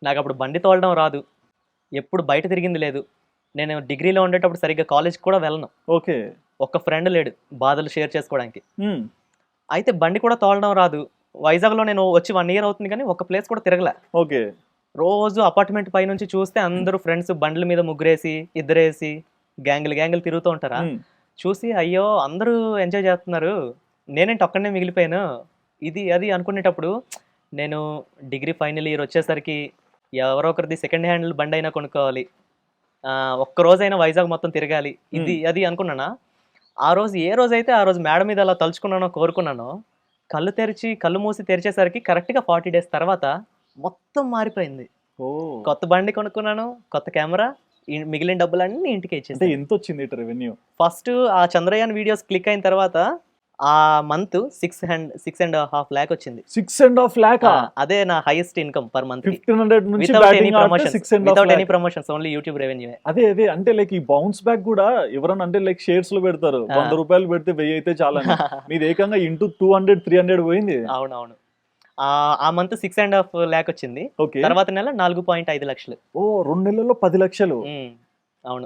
నాకప్పుడు బండి తోలడం రాదు. ఎప్పుడు బయట తిరిగింది లేదు. నేను డిగ్రీలో ఉండేటప్పుడు సరిగ్గా కాలేజ్‌కి కూడా వెళ్ళను. ఓకే. ఒక్క ఫ్రెండ్ లేడు బాధలు షేర్ చేసుకోవడానికి. హ్మ్. అయితే బండి కూడా తోలడం రాదు. వైజాగ్‌లో నేను వచ్చి 1 ఇయర్ అవుతుంది గానీ, ఒక్క ప్లేస్ కూడా తిరగలే. ఓకే. రోజు అపార్ట్‌మెంట్ పైనుంచి చూస్తే అందరూ ఫ్రెండ్స్ బండ్ల మీద ముగ్గురేసి, ఇద్దరేసి గ్యాంగులు తిరుగుతూ ఉంటారా? హ్మ్. చూసి అయ్యో! అందరూ ఎంజాయ్ చేస్తున్నారు. నేనేంటి ఒక్కడినే మిగిలిపోయాను. ఇది, అది అనుకునేటప్పుడు నేను డిగ్రీ ఫైనల్ ఇయర్ వచ్చేసరికి ఎవరో ఒకరిది సెకండ్ హ్యాండిల్ బండైనా కొనుక్కోవాలి. ఒక్క రోజైనా వైజాగ్ మొత్తం తిరగాలి. హ్మ్. ఇది, అది అనుకున్నానా, ఆ రోజు ఏ రోజైతే ఆ రోజు మేడ మీద అలా తలుచుకున్నానో, కోరుకున్నానో, కళ్ళు మూసి తెరిచేసరికి కరెక్ట్‌గా 40 డేస్ తర్వాత మొత్తం మారిపోయింది. ఓహ్! కొత్త బండి కొనుక్కున్నాను. కొత్త కెమెరా. మిగిలిన డబ్బులన్నీ ఇంటికే అంటే ఇచ్చేసాను. ఎంతొచ్చింది ఇటు రెవెన్యూ? ఫస్ట్ ఆ చంద్రయాన్ వీడియోస్ క్లిక్ అయిన తర్వాత ఆ మంత్ 6.5 లాక్ వచ్చింది. 6.5 ఆ! లాకా? అదే నా హైయెస్ట్ ఇన్‌కమ్ పర్ మంత్‌కి. 1500 నుంచి వితౌట్ ఎనీ బ్యాటింగ్ ఆడితే promotions. 6.5 without any lakh. Promotions. Only YouTube రెవెన్యూయే. అదే. అంటే లైక్ ఈ బౌన్స్ బ్యాక్ గూడా ఎవరన్నా అంటే లైక్ షేర్స్‌లో పెడతారు. ఆ! ₹100 పెడితే 1000 అయితే చాలని. మీది ఏకంగా ఇంటూ 200, 300 పోయింది. అవునవును. ఆ మంత్ 6.5 లాక్ వచ్చింది. ఓకే. తర్వాత నెల 4.5 లక్షలు. ఓహ్! 2 నెలల్లో 10 లక్షలు. హ్మ్. అవును.